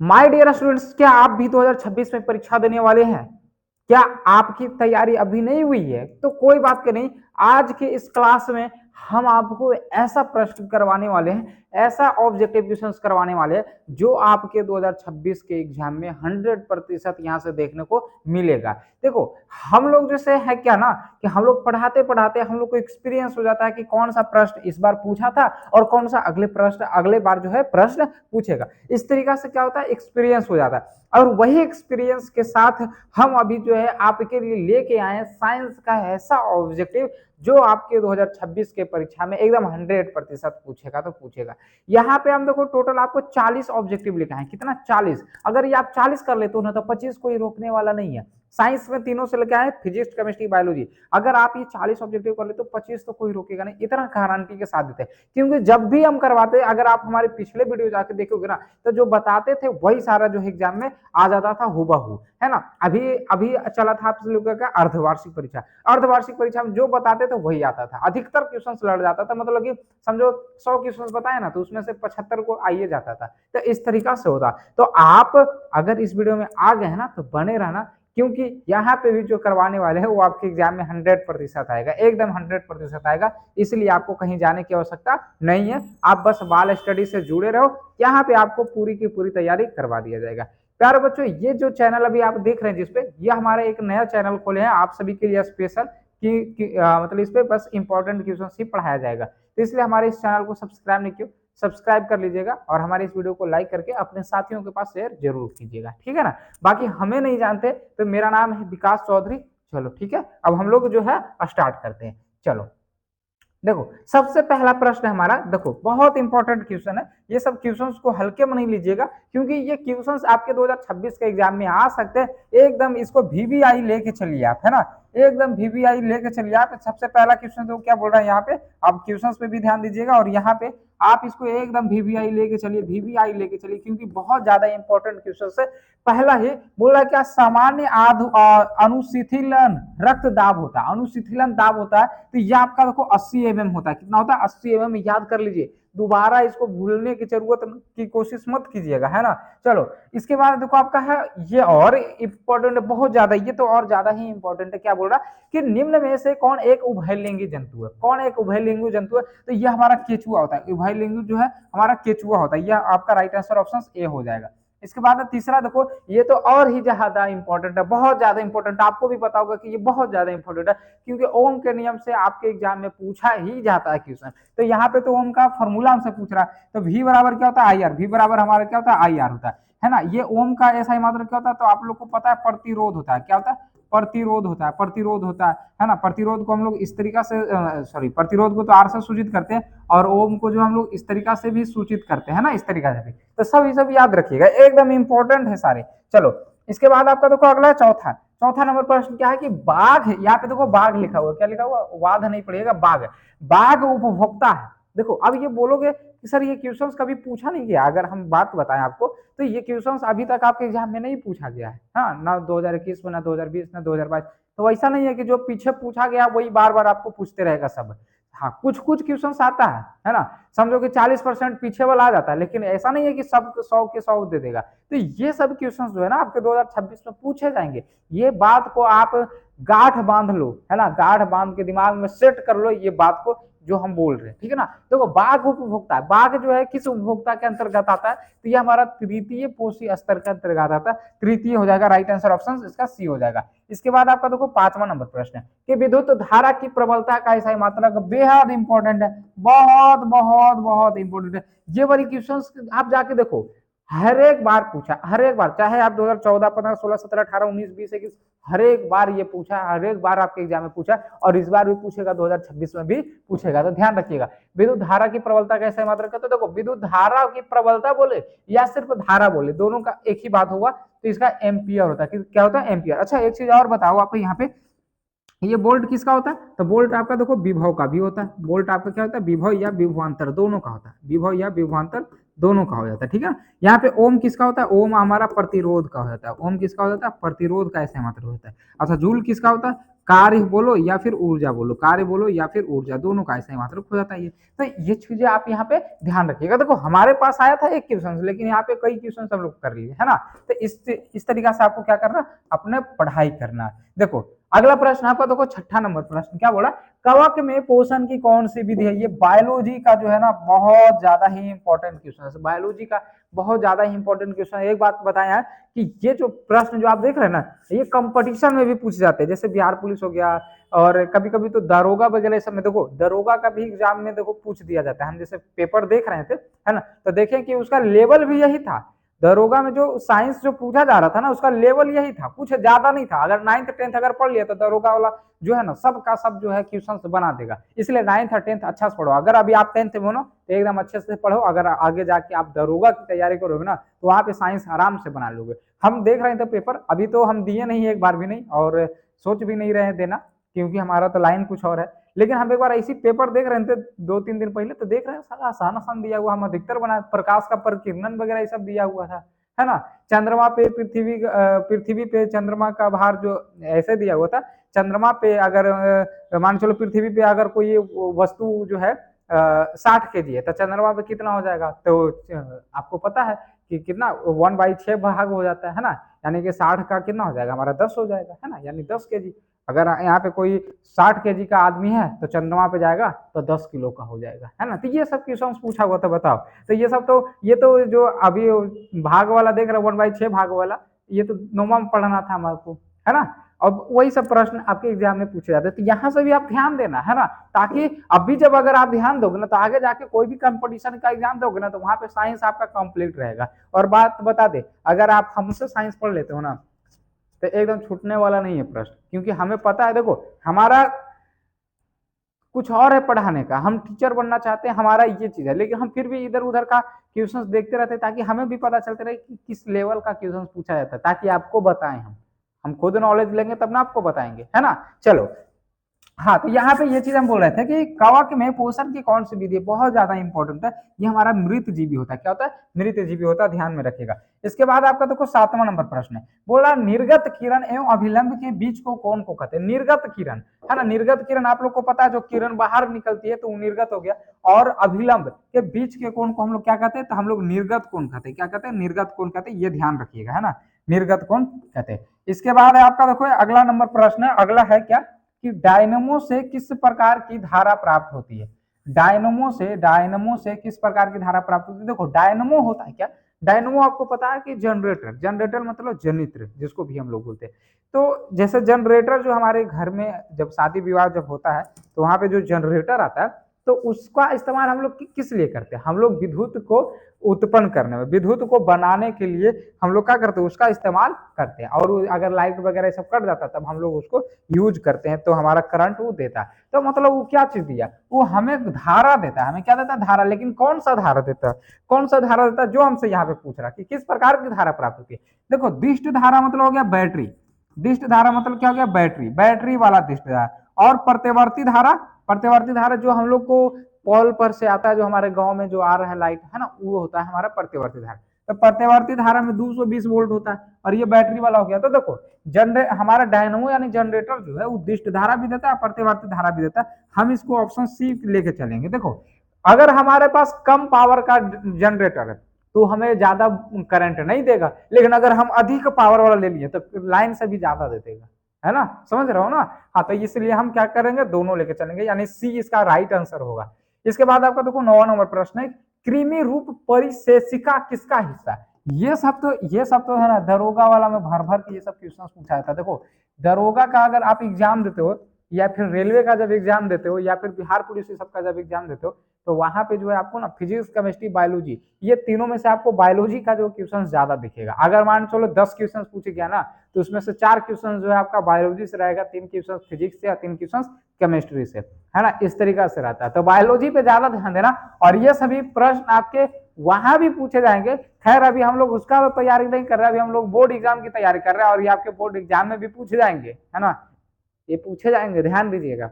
My dear students, क्या आप भी 2026 में परीक्षा देने वाले हैं? क्या आपकी तैयारी अभी नहीं हुई है? तो कोई बात की नहीं, आज के इस क्लास में हम आपको ऐसा प्रश्न करवाने वाले हैं, ऐसा ऑब्जेक्टिव क्वेश्चंस करवाने वाले हैं जो आपके 2026 के एग्जाम में 100% यहाँ से देखने को मिलेगा। देखो, हम लोग जैसे है क्या ना कि हम लोग पढ़ाते पढ़ाते हम लोग को एक्सपीरियंस हो जाता है कि कौन सा प्रश्न इस बार पूछा था और कौन सा अगले बार जो है प्रश्न पूछेगा। इस तरीका से क्या होता है, एक्सपीरियंस हो जाता है। और वही एक्सपीरियंस के साथ हम अभी जो है आपके लिए लेके आए हैं साइंस का ऐसा ऑब्जेक्टिव जो आपके 2026 के परीक्षा में एकदम 100% पूछेगा तो पूछेगा। यहाँ पे हम देखो टोटल आपको 40 ऑब्जेक्टिव लिखा है। कितना? 40। अगर ये आप 40 कर लेते हो ना तो 25 कोई रोकने वाला नहीं है। साइंस में तीनों से लेके आए, फिजिक्स, केमिस्ट्री, बायोलॉजी। अगर आप ये 40 ऑब्जेक्टिव कर ले तो 25 तो कोई रोकेगा नहीं, इतना गारंटी के साथ देते हैं। क्योंकि जब भी हम करवाते हैं, अगर आप हमारे पिछले वीडियो जाके देखोगे ना तो जो बताते थे वही सारा जो एग्जाम में आ जाता था हुबहू, है ना। अभी अभी चला था आप लोगों का अर्धवार्षिक परीक्षा। अर्धवार्षिक परीक्षा में जो बताते थे वही आता था, अधिकतर क्वेश्चन लड़ जाता था। मतलब कि समझो 100 क्वेश्चन बताए ना तो उसमें से 75 को आइए जाता था। तो इस तरीका से होता। तो आप अगर इस वीडियो में आ गए हैं ना तो बने रहना, क्योंकि यहाँ पे भी जो करवाने वाले हैं वो आपके एग्जाम में 100% आएगा, एकदम 100% आएगा। इसलिए आपको कहीं जाने की आवश्यकता नहीं है, आप बस बाल स्टडी से जुड़े रहो। यहाँ पे आपको पूरी की पूरी तैयारी करवा दिया जाएगा। प्यारे बच्चों, ये जो चैनल अभी आप देख रहे हैं जिसपे, ये हमारा एक नया चैनल खोले हैं आप सभी के लिए स्पेशल मतलब इस पे बस इंपॉर्टेंट क्वेश्चन ही पढ़ाया जाएगा। तो इसलिए हमारे इस चैनल को सब्सक्राइब नहीं किया, सब्सक्राइब कर लीजिएगा और हमारे इस वीडियो को लाइक करके अपने साथियों के पास शेयर जरूर कीजिएगा, ठीक है ना। बाकी हमें नहीं जानते तो मेरा नाम है विकास चौधरी। चलो ठीक है, अब हम लोग जो है स्टार्ट करते हैं। चलो देखो, सबसे पहला प्रश्न है हमारा। देखो, बहुत इंपॉर्टेंट क्वेश्चन है। ये सब क्वेश्चंस को हल्के में नहीं लीजिएगा, क्योंकि ये क्वेश्चंस आपके 2026 के एग्जाम में आ सकते हैं। एकदम इसको वीवीआई लेके चलिए आप, है ना, एकदम वीवीआई लेके चलिए आप। सबसे पहला क्वेश्चन तो क्या बोल रहा है यहाँ पे, आप क्वेश्चंस पे भी ध्यान दीजिएगा और यहाँ पे आप इसको एकदम वीवीआई लेके चलिए, वीवीआई लेके चलिए, क्योंकि बहुत ज्यादा इंपॉर्टेंट क्वेश्चन है। पहला ही बोल रहा है क्या, सामान्य अनुशिथिलन रक्त दाब होता है, अनुशिथिलन दाब होता है। तो ये आपका देखो 80 mm होता है। कितना होता है? 80 mm। याद कर लीजिए, दोबारा इसको भूलने की जरूरत की कोशिश मत कीजिएगा, है ना। चलो, इसके बाद देखो आपका है ये और इंपॉर्टेंट, बहुत ज्यादा, ये तो और ज्यादा ही इंपॉर्टेंट है। क्या बोल रहा है कि निम्न में से कौन एक उभयलिंगी जंतु है? कौन एक उभयलिंगी जंतु है? तो ये हमारा केचुआ होता है। उभयलिंगी जो है हमारा केचुआ होता है। यह आपका राइट आंसर ऑप्शन ए हो जाएगा। इसके बाद तीसरा देखो, ये तो और ही ज्यादा इंपॉर्टेंट है, बहुत ज्यादा इंपॉर्टेंट है। आपको भी पता होगा कि ये बहुत ज्यादा इंपॉर्टेंट है, क्योंकि ओम के नियम से आपके एग्जाम में पूछा ही जाता है क्वेश्चन। तो यहाँ पे तो ओम का फॉर्मूला हमसे पूछ रहा है। तो वी बराबर क्या होता है? I R. वी बराबर हमारा क्या होता है? आई आर होता है ना। ये ओम का ऐसा ही मात्रा क्या होता है? तो आप लोग को पता है प्रतिरोध होता है। क्या होता है? प्रतिरोध होता है। प्रतिरोध होता है ना। प्रतिरोध को हम लोग इस तरीका से सॉरी, प्रतिरोध को तो आर से सूचित करते हैं और ओम को जो हम लोग इस तरीका से भी सूचित करते हैं ना, इस तरीका से भी। तो सब याद रखिएगा, एकदम इंपॉर्टेंट है सारे। चलो, इसके बाद आपका देखो अगला चौथा नंबर प्रश्न क्या है कि बाघ, यहाँ पे देखो बाघ लिखा हुआ, क्या लिखा हुआ? वाघ नहीं पड़ेगा, बाघ। बाघ उपभोक्ता है। देखो, अब ये बोलोगे कि सर ये क्वेश्चंस कभी पूछा नहीं गया। अगर हम बात बताएं आपको तो ये क्वेश्चंस अभी तक आपके एग्जाम में नहीं पूछा गया है, हाँ, ना 2021 में, ना 2020, ना 2022। तो ऐसा नहीं है कि जो पीछे पूछा गया वही बार बार आपको पूछते रहेगा सब। हाँ, कुछ कुछ क्वेश्चन आता है ना। समझो कि 40% पीछे वाला आ जाता है, लेकिन ऐसा नहीं है कि सब 100 के 100 दे देगा। तो ये सब क्वेश्चन जो है ना आपके 2026 में पूछे जाएंगे। ये बात को आप गांठ बांध लो, है ना, गांठ बांध के दिमाग में सेट कर लो ये बात को जो हम बोल रहे हैं, ठीक है ना। देखो, बाघ उपभोक्ता है। बाघ जो है किस उपभोक्ता के अंतर्गत आता है? तो ये हमारा तृतीय पोषी स्तर के अंतर्गत आता है। तृतीय हो जाएगा, राइट आंसर ऑप्शन इसका सी हो जाएगा। इसके बाद आपका देखो 5वां नंबर प्रश्न है कि विद्युत धारा की प्रबलता का ऐसा मात्रा बेहद इंपॉर्टेंट है, बहुत बहुत बहुत इंपॉर्टेंट है। ये वाली क्वेश्चन आप जाके देखो, हर एक बार पूछा, हर एक बार, चाहे आप 2014, 15, 16, 17, 18, 19, 20, 21, हर एक बार ये पूछा, हर एक बार आपके एग्जाम में पूछा और इस बार भी पूछेगा, 2026 में भी पूछेगा। तो ध्यान रखिएगा, विद्युत धारा की प्रबलता कैसे मात्रा करते? देखो, विद्युत धारा की प्रबलता बोले या सिर्फ धारा बोले, दोनों का एक ही बात होगा। तो इसका एम्पियर होता है। क्या होता है? एम्पियर। अच्छा, एक चीज और बताओ आपको यहाँ पे, ये बोल्ट किसका होता है? तो बोल्ट आपका देखो विभव का भी होता है। बोल्ट आपका क्या होता है? विभव या विभवांतर दोनों का होता है। विभव या विभवांतर दोनों का हो जाता है, ठीक है। यहाँ पे ओम किसका होता है? ओम हमारा प्रतिरोध का हो जाता है। ओम किसका हो जाता है? प्रतिरोध का ऐसे मात्र होता है। अच्छा, जूल किसका होता है? कार्य बोलो या फिर ऊर्जा बोलो, कार्य बोलो या फिर ऊर्जा, दोनों का ऐसा ही मात्रक हो जाता है ये। तो ये चीजें आप यहाँ पे ध्यान रखिएगा। देखो हमारे पास आया था एक क्वेश्चन, लेकिन यहाँ पे कई क्वेश्चन हम लोग कर लिए है ना। तो इस तरीका से आपको क्या करना, अपने पढ़ाई करना। देखो अगला प्रश्न आपका, देखो छठा नंबर प्रश्न क्या बोला, कवक में पोषण की कौन सी विधि है। ये बायोलॉजी का जो है ना बहुत ज्यादा ही इंपॉर्टेंट क्वेश्चन है, बायोलॉजी का बहुत ज्यादा ही इंपॉर्टेंट क्वेश्चन है। एक बात बताया कि ये जो प्रश्न जो आप देख रहे हैं ना, ये कंपटीशन में भी पूछे जाते हैं, जैसे बिहार पुलिस हो गया, और कभी कभी तो दरोगा वगैरह सब में, देखो दरोगा का भी एग्जाम में देखो पूछ दिया जाता है। हम जैसे पेपर देख रहे थे है ना, तो देखें कि उसका लेवल भी यही था। दरोगा में जो साइंस जो पूछा जा रहा था ना, उसका लेवल यही था, कुछ ज्यादा नहीं था। अगर 9th 10th अगर पढ़ लिया तो दरोगा वाला जो है ना सब का सब जो है क्वेश्चन बना देगा। इसलिए 9th और 10th अच्छा से पढ़ो। अगर अभी आप 10th में हो ना तो एकदम अच्छे से पढ़ो। अगर आगे जाके आप दरोगा की तैयारी करोगे ना तो वहां पे साइंस आराम से बना लोगे। हम देख रहे थे पेपर, अभी तो हम दिए नहीं एक बार भी नहीं, और सोच भी नहीं रहे देना, क्योंकि हमारा तो लाइन कुछ और है। लेकिन हम एक बार ऐसी पेपर देख रहे थे 2-3 दिन पहले, तो देख रहे हैं सारा आसान आसान दिया हुआ, हम अधिकतर बना प्रकाश का परिकिरण वगैरह ये सब दिया हुआ था है ना। चंद्रमा पे पृथ्वी पे चंद्रमा का भार जो ऐसे दिया हुआ था, चंद्रमा पे अगर मान चलो पृथ्वी पे अगर कोई वस्तु जो है 60 kg है, तो चंद्रमा पे कितना हो जाएगा, तो आपको पता है कि कितना 1/6 भाग हो जाता है ना, यानी कि 60 का कितना हो जाएगा हमारा 10 हो जाएगा है ना, यानी 10 kg। अगर यहाँ पे कोई 60 kg का आदमी है तो चंद्रमा पे जाएगा तो 10 किलो का हो जाएगा है ना। तो ये सब क्वेश्चन पूछा हुआ था, बताओ। तो ये सब तो ये तो जो अभी भाग वाला देख रहे 1/6 भाग वाला, ये तो नौमा में पढ़ना था हमारे को है ना। अब वही सब प्रश्न आपके एग्जाम में पूछे जाते हैं, तो यहाँ से भी आप ध्यान देना है ना, ताकि अभी जब अगर आप ध्यान दोगे ना तो आगे जाके कोई भी कंपटीशन का एग्जाम दोगे ना तो वहां पे साइंस आपका कंप्लीट रहेगा। और बात बता दे, अगर आप हमसे साइंस पढ़ लेते हो ना तो एकदम छूटने वाला नहीं है प्रश्न, क्योंकि हमें पता है, देखो हमारा कुछ और है पढ़ाने का, हम टीचर बनना चाहते हैं, हमारा ये चीज है, लेकिन हम फिर भी इधर उधर का क्वेश्चंस देखते रहते हैं, ताकि हमें भी पता चलते रहे कि किस लेवल का क्वेश्चन पूछा जाता है, ताकि आपको बताएं। हम खुद नॉलेज लेंगे तब ना आपको बताएंगे है ना। चलो हाँ, तो यहाँ पे ये चीज हम बोल रहे थे कि कवक में पोषण की कौन सी विधि बहुत ज्यादा इंपॉर्टेंट है। ये हमारा मृत जीवी होता है, क्या होता है, मृत जीवी होता है, ध्यान में रखिएगा। इसके बाद आपका देखो 7वां नंबर प्रश्न है, बोला निर्गत किरण एवं अभिलंब के बीच को कौन को कहते हैं। निर्गत किरण है ना, निर्गत किरण आप लोग को पता है, जो किरण बाहर निकलती है तो वो निर्गत हो गया। और अभिलंब के बीच के कोण को हम लोग क्या कहते हैं, तो हम लोग निर्गत कोण कहते हैं। क्या कहते हैं, निर्गत कोण कहते हैं, ये ध्यान रखिएगा है ना, निर्गत कोण कहते हैं। इसके बाद आपका देखो अगला नंबर प्रश्न है, अगला है क्या कि डायनमो से किस प्रकार की धारा प्राप्त होती है। डायनमो से किस प्रकार की धारा प्राप्त होती है। देखो डायनमो होता है क्या, डायनमो आपको पता है कि जनरेटर, जनरेटर मतलब जनित्र जिसको भी हम लोग बोलते हैं। तो जैसे जनरेटर जो हमारे घर में जब शादी विवाह जब होता है तो वहां पे जो जनरेटर आता है, तो उसका इस्तेमाल हम लोग किस लिए करते हैं, हम लोग विद्युत को उत्पन्न करने में, विद्युत को बनाने के लिए हम लोग क्या करते हैं, उसका इस्तेमाल करते हैं। और अगर लाइट वगैरह सब कट जाता है तब हम लोग उसको यूज करते हैं, तो हमारा करंट वो देता है। तो मतलब वो क्या चीज दिया, वो हमें धारा देता है। हमें क्या देता है, धारा। लेकिन कौन सा धारा देता है, कौन सा धारा देता है, जो हमसे यहाँ पे पूछ रहा है कि किस प्रकार की धारा प्राप्त होती है। देखो दिष्ट धारा मतलब हो गया बैटरी, दिष्ट धारा मतलब क्या हो गया, बैटरी, बैटरी वाला दिष्ट धारा। और प्रतिवर्ती धारा, प्रतिवर्ती धारा जो हम लोग को पोल पर से आता है, जो हमारे गांव में जो आ रहा है लाइट है ना, वो होता है हमारा प्रतिवर्ती धारा। तो प्रतिवर्ती धारा में 220 वोल्ट होता है, और ये बैटरी वाला हो गया। तो देखो हमारा डायनमो यानी जनरेटर जो है वो दिष्ट धारा भी देता है, प्रतिवर्ती धारा भी देता है। हम इसको ऑप्शन सी लेके चलेंगे। देखो अगर हमारे पास कम पावर का जनरेटर है तो हमें ज्यादा करंट नहीं देगा, लेकिन अगर हम अधिक पावर वाला ले लिए तो लाइन से भी ज्यादा दे देगा, है ना, समझ रहे हो ना। हाँ, तो इसलिए हम क्या करेंगे, दोनों लेके चलेंगे, यानी सी इसका राइट आंसर होगा। इसके बाद आपका देखो 9वां नंबर प्रश्न है, कृमि रूप परिशेषिका किसका हिस्सा है। ये सब तो है ना दरोगा वाला में भर भर के ये सब क्वेश्चन पूछा जाता है। देखो दरोगा का अगर आप एग्जाम देते हो, या फिर रेलवे का जब एग्जाम देते हो, या फिर बिहार पुलिस सबका जब एग्जाम देते हो, तो वहां पे जो है आपको ना फिजिक्स, केमिस्ट्री, बायोलॉजी, ये तीनों में से आपको बायोलॉजी का जो क्वेश्चन ज्यादा दिखेगा। अगर मान चलो 10 क्वेश्चन पूछे गया ना, तो उसमें से 4 क्वेश्चन जो है आपका बायोलॉजी से रहेगा, 3 क्वेश्चन फिजिक्स से, या 3 क्वेश्चन केमिस्ट्री से, है ना, इस तरीका से रहता है। तो बायोलॉजी पे ज्यादा ध्यान देना, और ये सभी प्रश्न आपके वहां भी पूछे जाएंगे। खैर अभी हम लोग उसका तो तैयारी नहीं कर रहे, अभी हम लोग बोर्ड एग्जाम की तैयारी कर रहे हैं, और ये आपके बोर्ड एग्जाम में भी पूछे जाएंगे, है ना, ये पूछे जाएंगे, ध्यान दीजिएगा।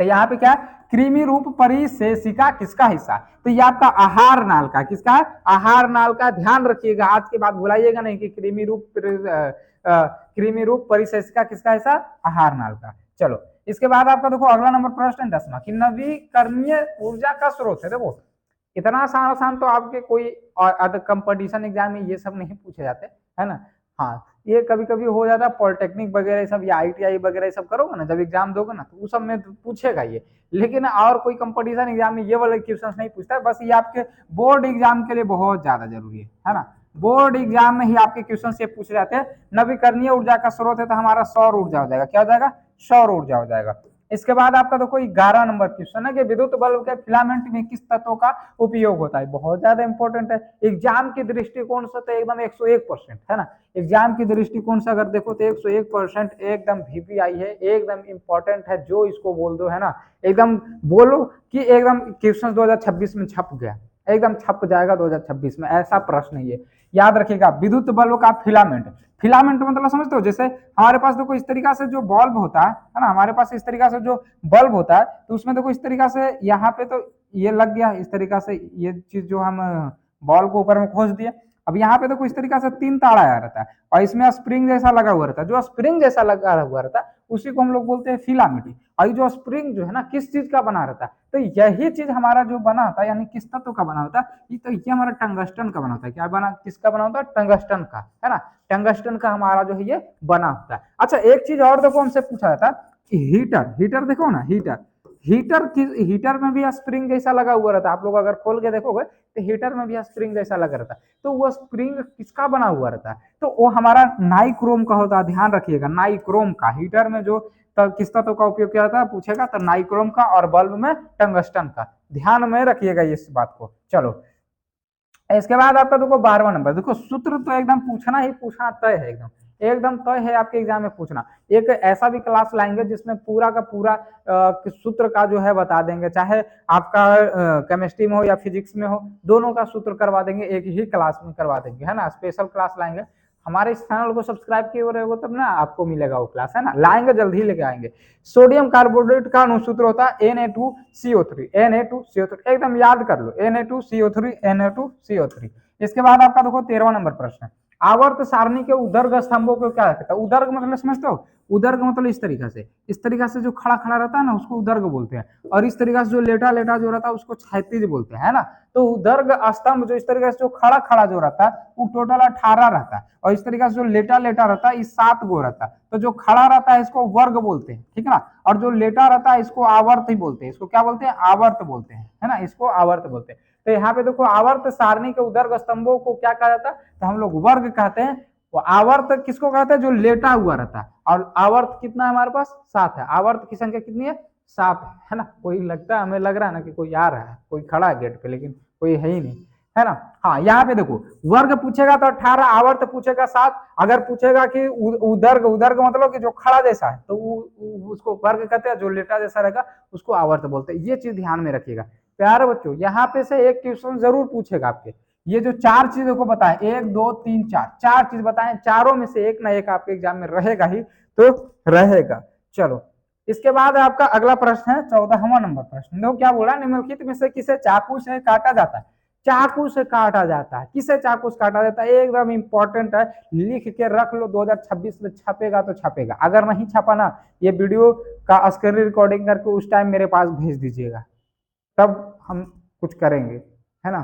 तो यहाँ पे क्या, कृमि रूप परिशेषिका किसका हिस्सा, तो ये आपका आहार नाल का, किसका है, आहार नाल का। ध्यान रखिएगा, आज के बाद भुलाइएगा नहीं कि कृमि रूप परिशेषिका किसका हिस्सा, आहार नाल का। चलो इसके बाद आपका देखो अगला नंबर प्रश्न है 10वां कि नवीकरणीय ऊर्जा का स्रोत है। देखो इतना आसान आसान तो आपके कोई अदर कंपटीशन एग्जाम में ये सब नहीं पूछे जाते, है ना। हाँ ये कभी कभी हो जाता है पॉलिटेक्निक वगैरह सब या ITI वगैरह सब करोगे ना, जब एग्जाम दोगे ना तो उस सब में पूछेगा ये, लेकिन और कोई कंपटीशन एग्जाम में ये वाले क्वेश्चन नहीं पूछता है। बस ये आपके बोर्ड एग्जाम के लिए बहुत ज्यादा जरूरी है ना। बोर्ड एग्जाम में ही आपके क्वेश्चन से पूछे जाते हैं। नवीकरणीय ऊर्जा का स्रोत है तो हमारा सौर ऊर्जा हो जाएगा। क्या हो जाएगा? सौर ऊर्जा हो जाएगा। इसके बाद आपका देखो 11 नंबर क्वेश्चन है कि विद्युत बल्ब के फिलामेंट में किस तत्व का उपयोग होता है। बहुत ज्यादा इंपॉर्टेंट है एग्जाम के दृष्टिकोण से, तो एकदम 101% है ना। एग्जाम की दृष्टिकोण से अगर देखो तो 101% एकदम VPI है, एकदम इंपॉर्टेंट है। जो इसको बोल दो है ना, एकदम बोलो कि एकदम क्वेश्चन 2026 में छप गया, एकदम छप जाएगा 2026 में, ऐसा प्रश्न है ये। याद रखिएगा विद्युत बल्ब का फिलामेंट, फिलामेंट मतलब समझते हो, जैसे हमारे पास देखो इस तरीका से जो बल्ब होता है ना, हमारे पास इस तरीका से जो बल्ब होता है तो उसमें देखो इस तरीका से यहाँ पे तो ये लग गया इस तरीका से, ये चीज जो हम बॉल को ऊपर में खोज दिया। अब यहाँ पे देखो इस तरीका से 3 तार आया रहता है और इसमें स्प्रिंग जैसा लगा हुआ रहता है। जो स्प्रिंग जैसा लगा हुआ रहता है उसी को हम लोग बोलते हैं फिलामेंट। और जो स्प्रिंग जो है ना किस चीज का बना रहता है, तो यही चीज हमारा जो बना होता है यानी किस तत्व का बना होता है, तो ये हमारा टंगस्टन का बना होता है। क्या बना, किसका बना होता है? टंगस्टन का, है ना। टंगस्टन का हमारा जो है ये बना होता है। अच्छा एक चीज और देखो हमसे पूछा जाता है कि हीटर, हीटर देखो ना, हीटर हीटर में भी स्प्रिंग जैसा लगा हुआ रहता है। आप लोग अगर खोल के देखोगे तो हीटर में भी स्प्रिंग जैसा लगा रहता है। तो वो स्प्रिंग किसका बना हुआ रहता है? तो वो हमारा नाइक्रोम का होता है। ध्यान रखिएगा नाइक्रोम का। हीटर में जो किस तत्व का उपयोग किया जाता है पूछेगा तो नाइक्रोम का, और बल्ब में टंगस्टन का। ध्यान में रखिएगा इस बात को। चलो इसके बाद आपका देखो 12वां नंबर, देखो सूत्र तो एकदम पूछना ही पूछना तय है, एकदम एकदम तय है आपके एग्जाम में पूछना। एक ऐसा भी क्लास लाएंगे जिसमें पूरा का पूरा सूत्र का जो है बता देंगे, चाहे आपका केमिस्ट्री में हो या फिजिक्स में हो, दोनों का सूत्र करवा देंगे, एक ही क्लास में करवा देंगे, है ना। स्पेशल क्लास लाएंगे। हमारे इस चैनल को सब्सक्राइब किए रहेगा तब ना आपको मिलेगा वो क्लास, है ना। लाएंगे जल्द ही लेके आएंगे। सोडियम कार्बोनेट का अनुसूत्र होता है Na2CO3, Na2CO3 एकदम याद कर लो, Na2CO3 Na2CO3। इसके बाद आपका देखो 13वां नंबर प्रश्न है, आवर्त सारणी के उदर्ग स्तंभों को क्या कहता है? उदर्ग मतलब समझते हो? उदर्ग मतलब इस तरीका से जो खड़ा खड़ा रहता है ना उसको उदर्ग बोलते हैं, और इस तरीका से जो लेटा लेटा जो रहता है उसको क्षैतिज बोलते हैं, है ना। तो उदर्ग स्तंभ जो इस तरीके से जो खड़ा खड़ा जो रहता है वो टोटल 18 रहता है, और इस तरीके से जो लेटा लेटा रहता है इस 7 गो रहता है। तो जो खड़ा रहता है इसको वर्ग बोलते हैं, ठीक है ना, और जो लेटा रहता है इसको आवर्त ही बोलते हैं। इसको क्या बोलते हैं? आवर्त बोलते हैं, है ना, इसको आवर्त बोलते हैं। तो यहाँ पे देखो आवर्त सारणी के उदर्ग स्तंभों को क्या कहा जाता है? तो हम लोग वर्ग कहते हैं। वो आवर्त किसको कहते हैं? जो लेटा हुआ रहता है। और आवर्त कितना है हमारे पास? 7 है। आवर्त की संख्या कितनी है? 7 है ना। कोई लगता है, हमें लग रहा है ना कि कोई आ रहा है, कोई खड़ा है गेट पे, लेकिन कोई है ही नहीं, है ना। हाँ यहाँ पे देखो वर्ग पूछेगा तो 18, आवर्त पूछेगा 7। अगर पूछेगा कि उदर्ग, उदर्ग मतलब कि जो खड़ा जैसा है तो उसको वर्ग कहते हैं, जो लेटा जैसा रहेगा उसको आवर्त बोलते हैं। ये चीज ध्यान में रखिएगा प्यारे बच्चों। यहाँ पे से एक क्वेश्चन जरूर पूछेगा आपके। ये जो 4 चीजों को बताए, 1 2 3 4 चीज बताए, चारों में से एक ना एक आपके एग्जाम में रहेगा ही तो रहेगा। चलो इसके बाद आपका अगला प्रश्न है 14वां नंबर प्रश्न। देखो क्या बोला, निम्नलिखित में से किसे चाकू से काटा जाता है? चाकू से काटा जाता है। किसे चाकू से काटा जाता है? एकदम इंपॉर्टेंट है, लिख के रख लो। 2026 में छपेगा तो छपेगा। अगर नहीं छपा ना, ये वीडियो का स्क्रीन रिकॉर्डिंग करके उस टाइम मेरे पास भेज दीजिएगा, तब हम कुछ करेंगे, है ना।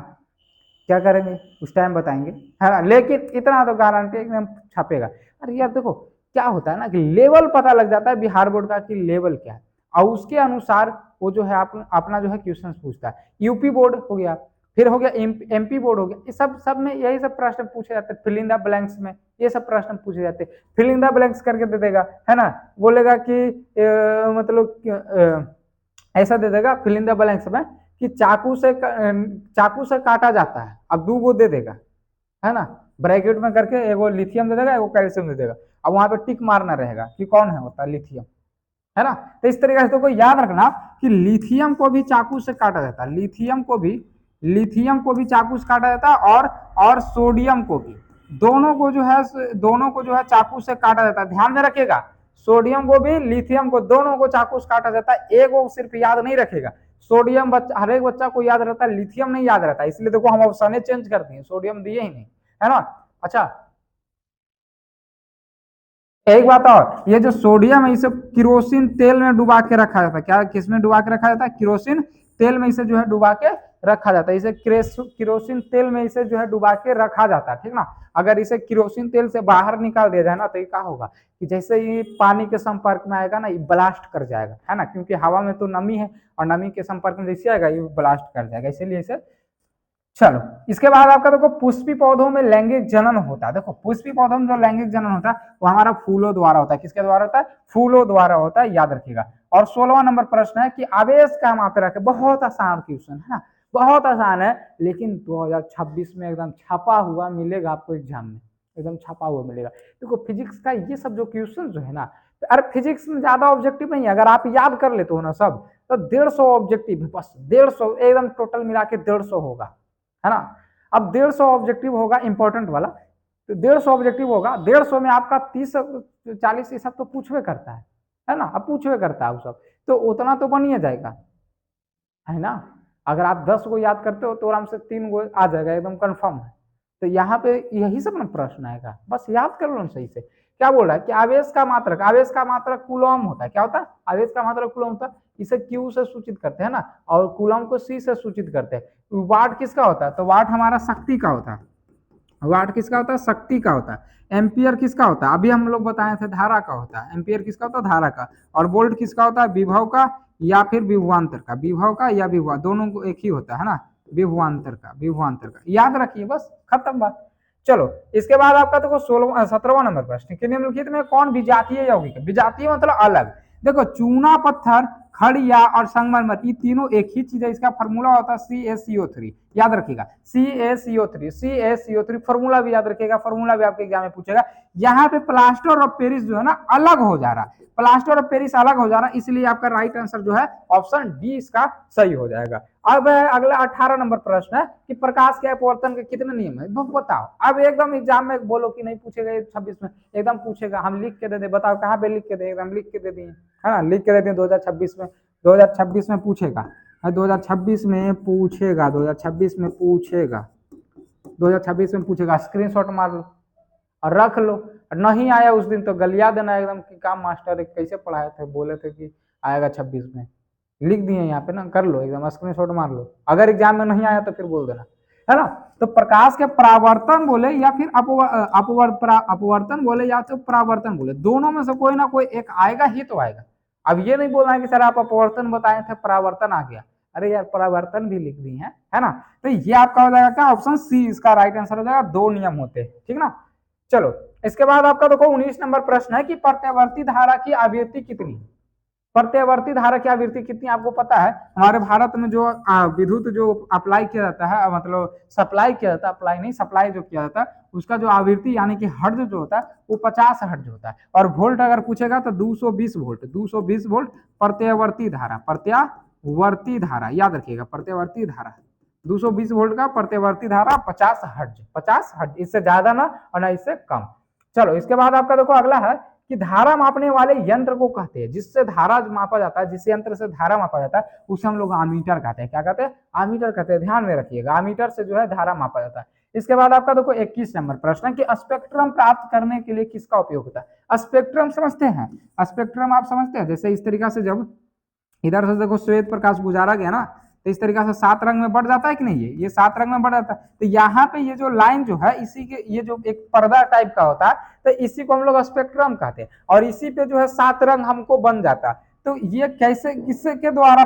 क्या करेंगे उस टाइम बताएंगे, है ना। लेकिन इतना तो गारंटी एकदम छपेगा। अरे यार देखो क्या होता है ना कि लेवल पता लग जाता है बिहार बोर्ड का कि लेवल क्या है, और उसके अनुसार वो जो है अपना जो है क्वेश्चन पूछता है। यूपी बोर्ड हो गया, फिर हो गया MP बोर्ड हो गया, ये सब में यही सब प्रश्न पूछे जाते हैं। फिल इन द ब्लैंक्स में ये सब प्रश्न पूछे जाते हैं। फिल इन द ब्लैंक्स करके दे देगा, है ना। बोलेगा कि मतलब ऐसा दे देगा फिल इन द ब्लैंक्स में कि चाकू से काटा जाता है। अब 2 गो दे देगा, है ना, ब्रैकेट में करके, एगो लिथियम दे देगा, एगो कैल्शियम दे देगा। अब वहां पे टिक मारना रहेगा कि कौन है होता है लिथियम, है ना। तो इस तरीके से तो कोई याद रखना कि लिथियम को भी चाकू से काटा जाता है। लिथियम को भी चाकू से काटा जाता है, और सोडियम को भी। दोनों को जो है चाकू से काटा जाता है। ध्यान में रखिएगा, सोडियम को भी लिथियम को दोनों को चाकू से काटा जाता है। एक वो सिर्फ याद नहीं रखेगा, सोडियम हर एक बच्चा को याद रहता है, लिथियम नहीं याद रहता है। इसलिए देखो हम ऑप्शन चेंज कर दिए, सोडियम दिए ही नहीं, है ना। अच्छा एक बात और, ये जो सोडियम है इसे किरोसिन तेल में डुबा के रखा जाता है। क्या किसमें डुबा के रखा जाता है? किरोसिन तेल में इसे जो है डुबा के रखा जाता है। इसे किरोसिन तेल में इसे जो है डुबा के रखा जाता है, ठीक ना। अगर इसे किरोसिन तेल से बाहर निकाल दिया जाए ना, तो ये क्या होगा कि जैसे ये पानी के संपर्क में आएगा ना, ये ब्लास्ट कर जाएगा, है ना, क्योंकि हवा में तो नमी है और नमी के संपर्क में जैसे आएगा ये ब्लास्ट कर जाएगा, इसीलिए इसे। चलो, इसके बाद आपका देखो पुष्पी पौधों में लैंगिक जनन होता है। देखो पुष्पी पौधों में जो लैंगिक जनन होता है वो हमारा फूलों द्वारा होता है। किसके द्वारा होता है? फूलों द्वारा होता है, याद रखिएगा। और 16वां नंबर प्रश्न है कि आवेश का मात्रक है। बहुत आसान क्वेश्चन है ना, बहुत आसान है, लेकिन 2026 में एकदम छपा हुआ मिलेगा आपको एग्जाम में, एकदम छपा हुआ मिलेगा। देखो फिजिक्स का ये सब जो क्वेश्चन जो है ना, अरे फिजिक्स में ज्यादा ऑब्जेक्टिव नहीं है, अगर आप याद कर लेते हो ना सब, तो 150 ऑब्जेक्टिव है बस, 150 एकदम टोटल मिला के 150 होगा, है ना। अब 150 ऑब्जेक्टिव होगा इंपॉर्टेंट वाला, तो 150 ऑब्जेक्टिव होगा, 150 में आपका 30-40 ये सब तो पूछवे करता है ना, अब पूछवे करता है वो सब, तो उतना तो बन ही जाएगा, है ना। अगर आप 10 को याद करते हो तो आराम से 3 को आ जाएगा, एकदम कंफर्म है। तो यहाँ पे यही सब ना प्रश्न आएगा, बस याद कर लो ना सही से। क्या बोल रहा है कि आवेश का मात्रक कूलम होता है। क्या होता है? आवेश का मात्रक कूलम होता है। इसे क्यू से सूचित करते हैं ना, और कूलम को सी से सूचित करते हैं। वाट किसका होता है? तो वाट हमारा शक्ति का होता है। वाट किसका होता है? शक्ति का होता है। एम्पियर किसका होता है? अभी हम लोग बताए थे धारा का होता है। एम्पियर किसका होता है? धारा का। और वोल्ट किसका होता है? विभव का या फिर विभवांतर का। विभव का या विभव, दोनों को एक ही होता है ना, विभवांतर का, विभवांतर का, याद रखिए, बस खत्म बात। चलो, इसके बाद आपका देखो 17वां नंबर प्रश्न कि निम्नलिखित में कौन विजातीय यौगिक है? विजातीय मतलब अलग। देखो चूना पत्थर, खड़िया और संगमरमर, ये तीनों एक ही चीज है। इसका फॉर्मूला होता है CaCO3, याद रखिएगा, CaCO3 फॉर्मूला भी याद रखिएगा, फॉर्मूला भी आपके एग्जाम में पूछेगा। यहाँ पे प्लास्टर ऑफ पेरिस जो है ना अलग हो जा रहा है, प्लास्टर ऑफ पेरिस अलग हो जा रहा है, इसलिए आपका राइट आंसर जो है ऑप्शन डी इसका सही हो जाएगा। अब अगला 18 नंबर प्रश्न है कि प्रकाश के अपवर्तन के कितने नियम है? बताओ। अब एकदम एग्जाम में बोलो कि नहीं पूछेगा 26 में, एकदम पूछेगा, हम लिख के दे दे, बताओ कहाँ पे लिख के दे, एकदम लिख के दे दिए, है ना, लिख के देते हैं 2026 में, 2026 में पूछेगा, 2026 में पूछेगा, 2026 में पूछेगा, 2026 में पूछेगा, स्क्रीनशॉट मार लो और रख लो। नहीं आया उस दिन तो गलिया देना एकदम कि काम मास्टर कैसे पढ़ाए थे, बोले थे कि आएगा 26 में, लिख दिए यहाँ पे ना, कर लो एकदम स्क्रीनशॉट मार लो। अगर एग्जाम में नहीं आया तो फिर बोल देना, है ना। तो प्रकाश के परावर्तन बोले या फिर अपवर्तन बोले या तो परावर्तन बोले, दोनों में से कोई ना कोई एक आएगा ही तो आएगा। अब ये नहीं बोलना है कि सर आप अपवर्तन बताए थे परावर्तन आ गया, अरे यार परावर्तन भी लिख दी है ना। तो ये आपका हो जाएगा क्या? ऑप्शन सी इसका राइट आंसर हो जाएगा। 2 नियम होते हैं, ठीक ना। चलो, इसके बाद आपका देखो 19 नंबर प्रश्न है कि प्रत्यावर्ती धारा की आवृत्ति कितनी? प्रत्यावर्ती धारा की आवृत्ति कितनी आपको पता है? हमारे भारत में जो विद्युत जो अप्लाई किया जाता है, मतलब सप्लाई किया जाता है, अप्लाई नहीं सप्लाई जो किया जाता है, उसका जो आवृत्ति यानी कि हर्ज जो होता है वो 50 हर्ज होता है। और वोल्ट अगर पूछेगा तो 220 वोल्ट, 220 वोल्ट प्रत्यावर्ती धारा, प्रत्यावर्ती धारा याद रखिएगा, प्रत्यावर्ती धारा 220 वोल्ट का प्रत्यावर्ती धारा 50 हर्ज, 50 हर्ज, इससे ज्यादा ना और ना इससे कम। चलो, इसके बाद आपका देखो अगला है कि धारा मापने वाले यंत्र को कहते हैं, जिससे धारा मापा जाता है, जिस यंत्र से धारा मापा जाता है उसे हम लोग आमीटर कहते हैं। क्या कहते हैं? आमीटर कहते हैं, ध्यान में रखिएगा, आमीटर से जो है धारा मापा जाता है। इसके बाद आपका देखो 21 नंबर प्रश्न कि स्पेक्ट्रम प्राप्त करने के लिए किसका उपयोग होता है? स्पेक्ट्रम समझते हैं? स्पेक्ट्रम आप समझते हैं? जैसे इस तरीका से जब इधर से देखो श्वेत प्रकाश गुजारा गया ना, तो इस तरीका से 7 रंग में बढ़ जाता है कि नहीं, ये 7 रंग में बढ़ जाता है। तो यहाँ पे ये जो लाइन जो है, इसी के ये जो एक पर्दा टाइप का होता है, तो इसी को हम लोग स्पेक्ट्रम कहते हैं, और इसी पे जो है 7 रंग हमको बन जाता है। तो ये कैसे, किसके के द्वारा,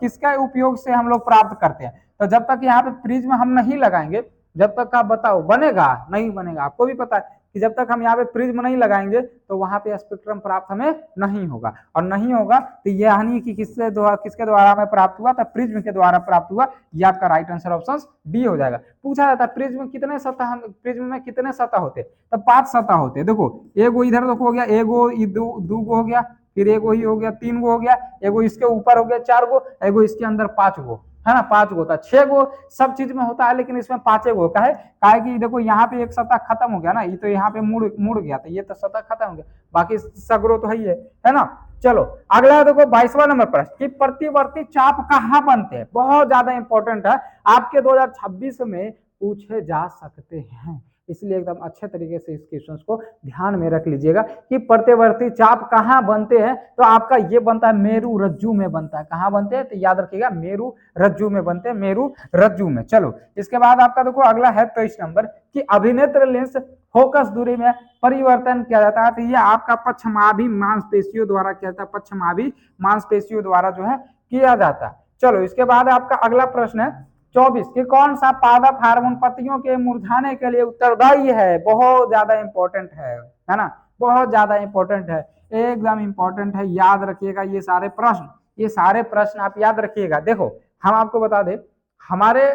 किसका उपयोग से हम लोग प्राप्त करते हैं? तो जब तक यहाँ पे प्रिज्म हम नहीं लगाएंगे, जब तक आप बताओ बनेगा नहीं बनेगा, आपको भी पता है कि जब तक हम यहाँ पे प्रिज्म नहीं लगाएंगे तो वहां पे स्पेक्ट्रम प्राप्त हमें नहीं होगा, और नहीं होगा तो ये हानि कि किसके द्वारा हमें प्राप्त हुआ, तो प्रिज्म के द्वारा प्राप्त हुआ। ये आपका राइट आंसर ऑप्शन डी हो जाएगा। पूछा जाता है प्रिज्म कितने सतह, प्रिज्म में कितने सतह होते? तो 5 सतह होते। देखो एगो इधर देखो हो गया, एगो दो गो हो गया, फिर एगो ही हो गया, 3 गो हो गया, एगो इसके ऊपर हो गया 4 गो, एगो इसके अंदर 5 गो, है ना, 5 गो होता है। 6 गो सब चीज में होता है, लेकिन इसमें 5 गो का है। काहे कि देखो यहाँ पे एक सतह खत्म हो गया ना, ये तो यहाँ पे मुड़ गया, तो ये तो सतह खत्म हो गया, बाकी सगरो तो है ना। चलो, अगला देखो 22वां नंबर प्रश्न कि प्रतिवर्ती चाप कहाँ बनते हैं? बहुत ज्यादा इंपॉर्टेंट है, आपके 2026 में पूछे जा सकते हैं। इसलिए एकदम अच्छे तरीके से इस क्वेश्चन को ध्यान में रख लीजिएगा कि प्रत्यवर्ती चाप कहाँ बनते हैं, तो आपका ये बनता है मेरु रज्जु में बनता है। कहाँ बनते हैं, तो याद रखिएगा मेरु रज्जु में बनते हैं, मेरु रज्जु में। चलो इसके बाद आपका देखो अगला है 23 नंबर कि अभिनेत्र लेंस फोकस दूरी में परिवर्तन किया जाता है, तो ये आपका पक्षमाभि मांसपेशियों द्वारा किया जाता है, पक्षमाभि मांसपेशियों द्वारा जो है किया जाता है। चलो इसके बाद आपका अगला प्रश्न है 24 कि कौन सा पादप हार्मोन पत्तियों के मुरझाने के लिए उत्तरदायी है। बहुत ज्यादा इंपॉर्टेंट है ना, बहुत ज्यादा इंपॉर्टेंट है, एकदम इंपॉर्टेंट है, याद रखिएगा ये सारे प्रश्न, ये सारे प्रश्न आप याद रखिएगा। देखो हम आपको बता दें, हमारे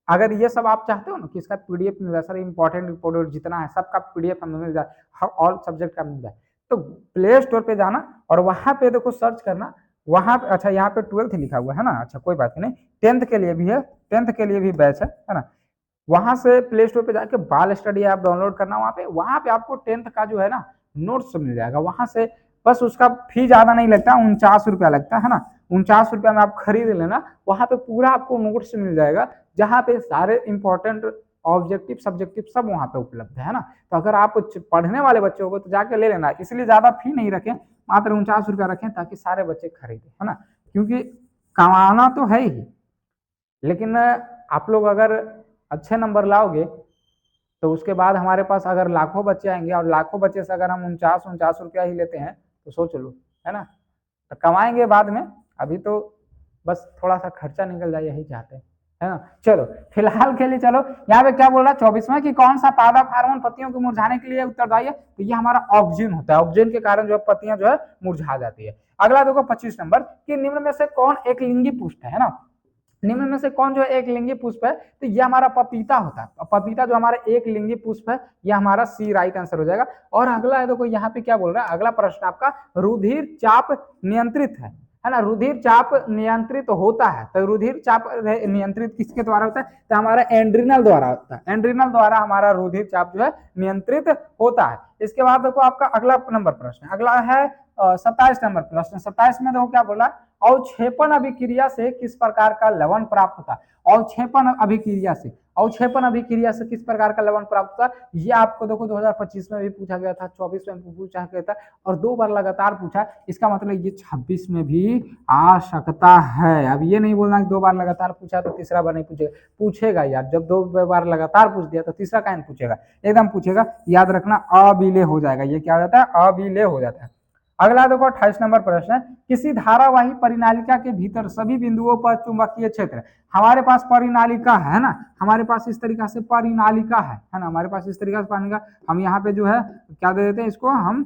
अगर ये सब आप चाहते हो ना कि इसका पीडीएफ मिल जाए, सर इंपॉर्टेंट जितना है सबका पीडीएफ हमें मिल जाए, ऑल सब्जेक्ट का मिल जाए, तो प्ले स्टोर पे जाना और वहां पे देखो सर्च करना, वहां पे अच्छा यहाँ पे 12th लिखा हुआ है ना, अच्छा कोई बात नहीं, 10th के लिए भी है, 10th के लिए भी बैच है ना। वहां से प्ले स्टोर पे जाके बाल स्टडी ऐप डाउनलोड करना, वहां पे आपको 10th का जो है ना नोट्स मिल जाएगा वहां से। बस उसका फी ज्यादा नहीं लगता, 49 रुपया लगता है ना, 49 रुपया में आप खरीद लेना, वहां पे पूरा आपको नोट्स मिल जाएगा, जहाँ पे सारे इंपॉर्टेंट ऑब्जेक्टिव सब्जेक्टिव सब वहां पे उपलब्ध है ना। तो अगर आप पढ़ने वाले बच्चे हो तो जाके ले लेना, इसलिए ज्यादा फी नहीं रखें, मात्र 49 रुपया रखें ताकि सारे बच्चे खरीदें, है ना, क्योंकि कमाना तो है ही, लेकिन आप लोग अगर अच्छे नंबर लाओगे तो उसके बाद हमारे पास अगर लाखों बच्चे आएंगे और लाखों बच्चे से अगर हम 49 रुपया ही लेते हैं तो सोच लो, है ना, तो कमाएंगे बाद में, अभी तो बस थोड़ा सा खर्चा निकल जाए यही चाहते हैं, है ना। चलो फिलहाल के लिए चलो यहाँ पे क्या बोल रहा है 24वां कि कौन सा पादप हार्मोन पत्तियों को मुरझाने के लिए उत्तरदायी है, तो ये हमारा ऑक्सीजन होता है, ऑक्सीजन के कारण जो है पत्तियां जो है मुरझा जाती है। अगला देखो 25 नंबर कि निम्न में से कौन एक लिंगी पुष्प है ना, निम्न में से कौन जो है एक लिंगी पुष्प है, तो ये हमारा पपीता होता है, पपीता जो हमारा एक लिंगी पुष्प है, ये हमारा सी राइट आंसर हो जाएगा। और अगला है देखो यहाँ पे क्या बोल रहा है, अगला प्रश्न आपका रुधिर चाप नियंत्रित है ना, रुधिर चाप नियंत्रित होता है, तो रुधिर चाप नियंत्रित किसके द्वारा होता है, तो हमारा एंड्रिनल द्वारा होता है, एंड्रिनल द्वारा हमारा रुधिर चाप जो है नियंत्रित होता है। इसके बाद देखो आपका अगला नंबर प्रश्न, अगला है 27 नंबर प्रश्न। 27 में देखो क्या बोला, अवक्षेपण अभिक्रिया से किस प्रकार का लवण प्राप्त होता है, अवक्षेपण अभिक्रिया से, अवक्षेपण अभिक्रिया से किस प्रकार का लवण प्राप्त होता है, ये आपको देखो 2025 में भी पूछा गया था, 24 में पूछा गया था और 2 बार लगातार पूछा, इसका मतलब ये 26 में भी आ सकता है। अब ये नहीं बोलना कि 2 बार लगातार पूछा तो तीसरा बार नहीं पूछेगा, पूछेगा यार, जब 2 बार लगातार पूछ दिया तो तीसरा काहे नहीं पूछेगा, एकदम पूछेगा, याद रखना अविलेय हो जाएगा, ये क्या हो जाता है, अविलेय हो जाता है। अगला देखो 28 नंबर प्रश्न है, किसी धारावाही परिनालिका के भीतर सभी बिंदुओं पर चुंबकीय क्षेत्र, हमारे पास परिनालिका है ना, हमारे पास इस तरीका से परिनालिका है ना, हमारे पास इस तरीका से परिनालिका, हम यहाँ पे जो है क्या दे देते हैं इसको, हम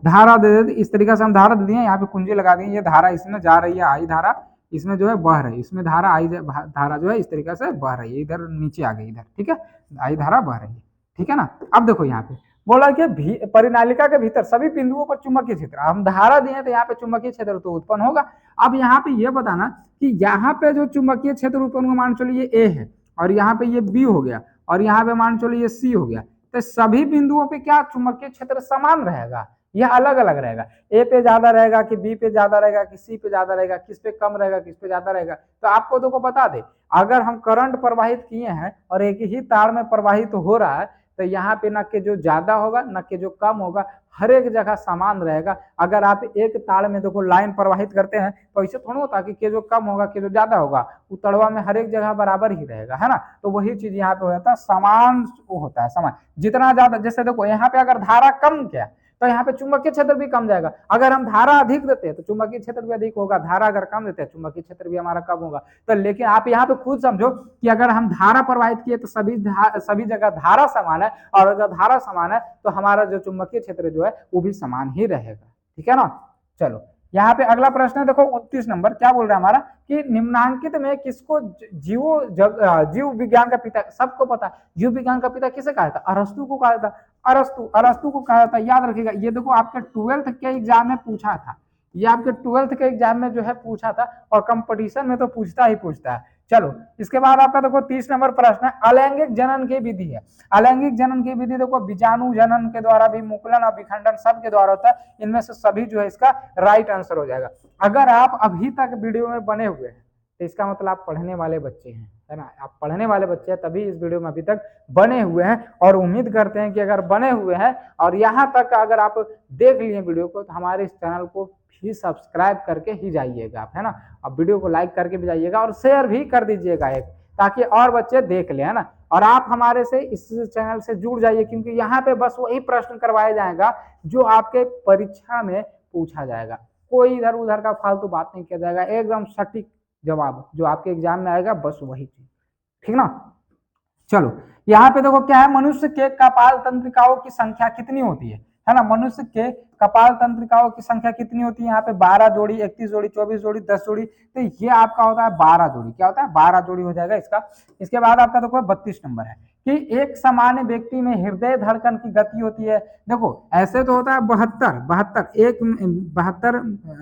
धारा दे देते, इस तरीका से हम धारा दे दिए, यहाँ पे कुंजी लगा दिए, ये धारा इसमें जा रही है, आई धारा इसमें जो है बह रही है, इसमें धारा आई धारा जो है इस तरीका से बह रही है, इधर नीचे आ गई इधर, ठीक है, आई धारा बह रही है, ठीक है ना। अब देखो यहाँ पे बोला कि परिनालिका के भीतर सभी बिंदुओं पर चुंबकीय क्षेत्र, हम धारा दिए तो यहाँ पे चुंबकीय क्षेत्र तो उत्पन्न होगा। अब यहाँ पे ये बताना कि यहाँ पे जो चुंबकीय क्षेत्र उत्पन्न होगा, मान चलो ये ए है और यहाँ पे ये बी हो गया और यहाँ पे मान चलो ये सी हो गया, तो सभी बिंदुओं पे क्या चुंबकीय क्षेत्र समान रहेगा, यह अलग अलग रहेगा, ए पे ज्यादा रहेगा कि बी पे ज्यादा रहेगा कि सी पे ज्यादा रहेगा, किस पे कम रहेगा किस पे ज्यादा रहेगा। तो आपको देखो बता दे, अगर हम करंट प्रवाहित किए हैं और एक ही तार में प्रवाहित हो रहा है, तो यहाँ पे न के जो ज्यादा होगा न के जो कम होगा, हर एक जगह समान रहेगा। अगर आप एक तार में देखो लाइन प्रवाहित करते हैं तो ऐसे थोड़ा होता कि जो कम होगा कि जो ज्यादा होगा, वो तड़वा में हर एक जगह बराबर ही रहेगा, है ना। तो वही चीज यहाँ पे हो जाता है, समान होता है, समान जितना ज्यादा, जैसे देखो यहाँ पे अगर धारा कम किया तो यहाँ पे चुंबकीय क्षेत्र भी कम जाएगा, अगर हम धारा अधिक देते हैं तो चुंबकीय क्षेत्र भी अधिक होगा, धारा अगर कम देते हैं चुंबकीय क्षेत्र भी हमारा कम होगा। तो लेकिन आप यहाँ पे खुद समझो कि अगर हम धारा प्रवाहित किए तो सभी जगह धारा समान है, और अगर धारा समान है तो हमारा जो चुंबकीय क्षेत्र जो है वो भी समान ही रहेगा, ठीक है ना। चलो यहाँ पे अगला प्रश्न है देखो 29 नंबर, क्या बोल रहा है हमारा कि निम्नांकित में किसको जीव विज्ञान का पिता, सबको पता है जीव विज्ञान का पिता किसे कहा था, अरस्तु को कहा था, अरस्तु को कहा था, याद रखिएगा। ये देखो आपके 12th के एग्जाम में पूछा था, ये आपके 12th के एग्जाम में जो है पूछा था, और कंपटीशन में तो पूछता ही पूछता है। चलो इसके बाद आपका देखो 30 नंबर प्रश्न है, अलैंगिक जनन की विधि है, अलैंगिक जनन की विधि देखो बीजाणु जनन के द्वारा भी, मुकुलन और विखंडन सब के द्वारा होता है, इनमें से सभी जो है इसका राइट आंसर हो जाएगा। अगर आप अभी तक वीडियो में बने हुए हैं तो इसका मतलब आप पढ़ने वाले बच्चे हैं, है ना, आप पढ़ने वाले बच्चे हैं, तभी इस वीडियो में अभी तक बने हुए हैं। और उम्मीद करते हैं कि अगर बने हुए हैं और यहाँ तक अगर आप देख लिए वीडियो को, तो हमारे इस चैनल को भी सब्सक्राइब करके ही जाइएगा आप, है ना, और वीडियो को लाइक करके भी जाइएगा और शेयर भी कर दीजिएगा एक, ताकि और बच्चे देख ले, है ना। और आप हमारे से इस चैनल से जुड़ जाइए, क्योंकि यहाँ पे बस वही प्रश्न करवाया जाएगा जो आपके परीक्षा में पूछा जाएगा। कोई इधर उधर का फालतू बात नहीं किया जाएगा, एकदम सटीक जवाब जो आपके एग्जाम में आएगा, बस वही चीज, ठीक ना। चलो यहाँ पे देखो क्या है, मनुष्य के कपाल तंत्रिकाओं की संख्या कितनी होती है ना, मनुष्य के कपाल तंत्रिकाओं की संख्या कितनी होती है, यहाँ पे 12 जोड़ी, 31 जोड़ी, 24 जोड़ी, 10 जोड़ी, तो ये आपका होता है 12 जोड़ी, क्या होता है 12 जोड़ी हो जाएगा इसका। इसके बाद आपका देखो 32 नंबर है कि एक सामान्य व्यक्ति में हृदय धड़कन की गति होती है, देखो ऐसे तो होता है 72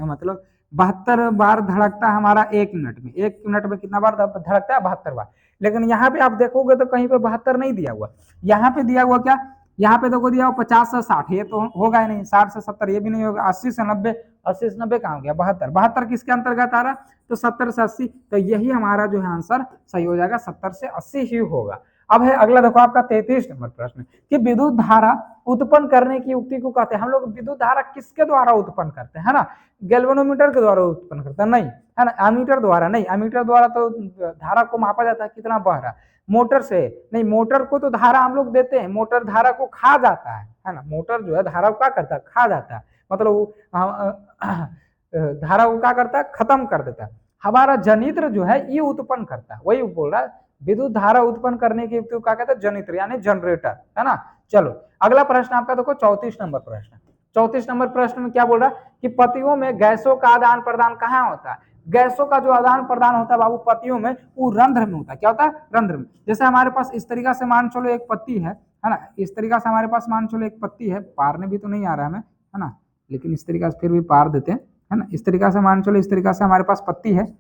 मतलब 72 बार धड़कता है हमारा 1 मिनट में, 1 मिनट में कितना बार धड़कता है 72 बार। लेकिन यहाँ पे आप देखोगे तो कहीं पे 72 नहीं दिया हुआ, यहाँ पे दिया हुआ क्या, यहाँ पे देखो दिया हुआ 50 से 60, ये तो होगा ही नहीं, 60 से 70 ये भी नहीं होगा, 80 से 90, 80 से 90 कहाँ हो गया 72, 72 किसके अंतर्गत आ रहा, तो 70 से 80, तो यही हमारा जो है आंसर सही हो जाएगा, 70 से 80 ही होगा। अब है अगला देखो आपका 33 नंबर प्रश्न कि विद्युत धारा उत्पन्न करने की युक्ति को कहते हैं। हम लोग विद्युत धारा किसके द्वारा उत्पन्न करते हैं, है ना, गैल्वेनोमीटर के द्वारा उत्पन्न करते हैं, नहीं, है ना, एमीटर द्वारा नहीं, एमीटर द्वारा तो धारा को मापा जाता है कितना बह रहा है, मोटर से नहीं, मोटर को तो धारा हम लोग देते हैं, मोटर धारा को खा जाता है ना, मोटर जो है धारा को क्या करता है, खा जाता है, मतलब धारा को क्या करता है, खत्म कर देता है। हमारा जनित्र जो है ये उत्पन्न करता है, वही बोल रहा है, विद्युत धारा उत्पन्न करने की युक्ति क्या कहते हैं, जनित्र यानी जनरेटर, है ना। चलो अगला प्रश्न आपका देखो 34 नंबर प्रश्न, 34 नंबर प्रश्न में क्या बोल रहा है कि पतियों में गैसों का आदान प्रदान कहाँ होता है, गैसों का जो आदान प्रदान होता है बाबू पतियों में, वो रंध्र में होता है, क्या होता है, रंध्र में। जैसे हमारे पास इस तरीका से मान चलो एक पत्ती है ना, इस तरीका से हमारे पास मान चलो एक पत्ती है, पारने भी तो नहीं आ रहा है हमें, है ना, लेकिन इस तरीका से फिर भी पार देते हैं, है ना, इस तरीका से मान चलो, इस तरीका से हमारे पास पत्ती है,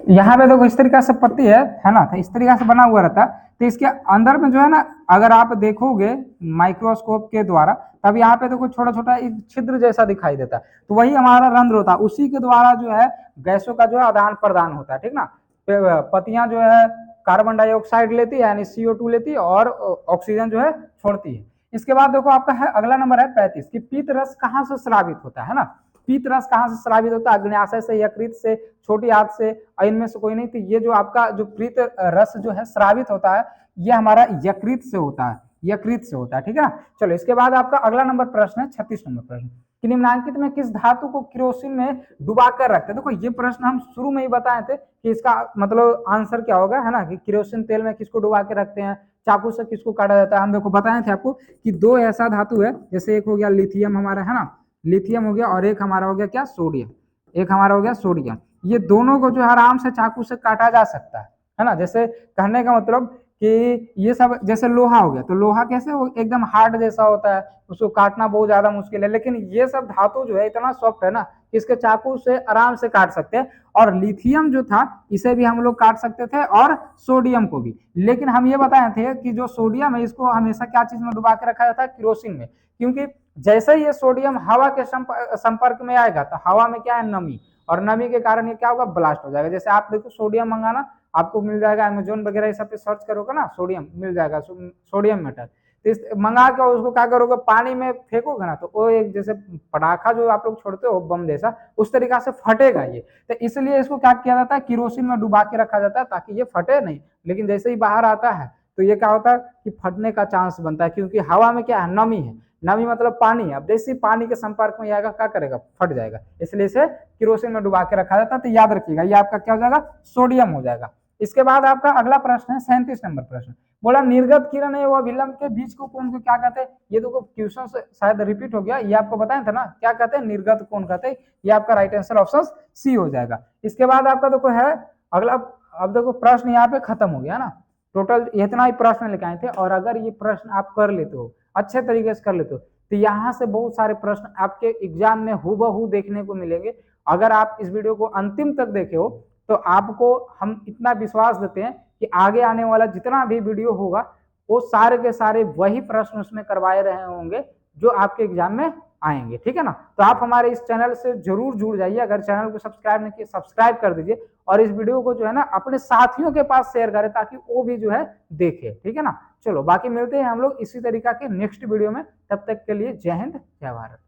यहाँ पे देखो इस तरीका से पत्ती है ना, तो इस तरीका से बना हुआ रहता है, तो इसके अंदर में जो है ना, अगर आप देखोगे माइक्रोस्कोप के द्वारा, तब यहाँ पे देखो छोटा छोटा एक छिद्र जैसा दिखाई देता है, तो वही हमारा रंध्र होता है, उसी के द्वारा जो है गैसों का जो है आदान प्रदान होता है, ठीक ना। पत्तियां जो है कार्बन डाइऑक्साइड लेती है यानी CO2 लेती है और ऑक्सीजन जो है छोड़ती है। इसके बाद देखो आपका है अगला नंबर है 35 कि पीत रस कहाँ से स्रावित होता है ना, पीत रस कहाँ से स्रावित होता है, अग्न्याशय से, यकृत से, छोटी आंत से, इनमें से कोई नहीं, तो ये जो आपका जो पीत रस जो है स्रावित होता है, ये हमारा यकृत से होता है, यकृत से होता है, ठीक है ना। चलो इसके बाद आपका अगला नंबर प्रश्न है 36 नंबर प्रश्न कि निम्नलिखित में किस धातु को केरोसिन में डुबा कर रखते हैं। देखो ये प्रश्न हम शुरू में ही बताए थे कि इसका मतलब आंसर क्या होगा, है ना, कि केरोसिन तेल में किसको डुबा के रखते हैं, चाकू से किसको काटा जाता है। हम देखो बताए थे आपको कि दो ऐसा धातु है, जैसे एक हो गया लिथियम हमारा, है ना, लिथियम हो गया, और एक हमारा हो गया क्या, सोडियम, एक हमारा हो गया सोडियम। ये दोनों को जो आराम से चाकू से काटा जा सकता है ना। जैसे कहने का मतलब कि ये सब जैसे लोहा हो गया, तो लोहा कैसे वो एकदम हार्ड जैसा होता है, उसको काटना बहुत ज्यादा मुश्किल है, लेकिन ये सब धातु जो है इतना सॉफ्ट है ना, इसके चाकू से आराम से काट सकते हैं। और लिथियम जो था इसे भी हम लोग काट सकते थे, और सोडियम को भी। लेकिन हम ये बताए थे कि जो सोडियम है इसको हमेशा क्या चीज में डुबा के रखा जाता है, केरोसिन में, क्योंकि जैसे ही ये सोडियम हवा के संपर्क में आएगा तो हवा में क्या है, नमी, और नमी के कारण ये क्या होगा, ब्लास्ट हो जाएगा। जैसे आप देखो सोडियम मंगाना, आपको मिल जाएगा अमेजोन वगैरह सब पे सर्च करोगे ना, सोडियम मिल जाएगा, सोडियम मेटल, तो इस मंगा के उसको क्या करोगे, पानी में फेंकोगे ना, तो वो एक जैसे पटाखा जो आप लोग छोड़ते हो बम जैसा, उस तरीका से फटेगा ये। तो इसलिए इसको क्या किया जाता है, केरोसिन में डुबा के रखा जाता है ताकि ये फटे नहीं। लेकिन जैसे ही बाहर आता है तो ये क्या होता है कि फटने का चांस बनता है, क्योंकि हवा में क्या है, नमी है, नमी मतलब पानी है। अब जैसे ही पानी के संपर्क में आएगा क्या करेगा, फट जाएगा। इसलिए इसे केरोसिन में डुबा के रखा जाता है। तो याद रखिएगा ये आपका क्या हो जाएगा, सोडियम हो जाएगा। इसके बाद आपका अगला प्रश्न है 37 नंबर प्रश्न, बोला निर्गत किरण एवं विलंब के बीच को कोण को क्या कहते हैं। ये देखो क्वेश्चन से शायद रिपीट हो गया, ये आपको बताया था ना, क्या कहते हैं, निर्गत कोण कहते हैं। ये आपका राइट आंसर ऑप्शन सी हो जाएगा। इसके बाद आपका देखो है अगला, अब देखो प्रश्न यहाँ पे खत्म हो गया ना, टोटल इतना ही प्रश्न लेके आए थे। और अगर ये प्रश्न आप कर लेते हो, अच्छे तरीके से कर लेते हो, तो यहाँ से बहुत सारे प्रश्न आपके एग्जाम में हूबहू देखने को मिलेंगे। अगर आप इस वीडियो को अंतिम तक देखे हो तो आपको हम इतना विश्वास देते हैं कि आगे आने वाला जितना भी वीडियो होगा वो सारे के सारे वही प्रश्न उसमें करवाए रहे होंगे जो आपके एग्जाम में आएंगे, ठीक है ना। तो आप हमारे इस चैनल से जरूर जुड़ जाइए, अगर चैनल को सब्सक्राइब नहीं किए सब्सक्राइब कर दीजिए, और इस वीडियो को जो है ना अपने साथियों के पास शेयर करें ताकि वो भी जो है देखे, ठीक है ना। चलो बाकी मिलते हैं हम लोग इसी तरीका के नेक्स्ट वीडियो में, तब तक के लिए जय हिंद जय भारत।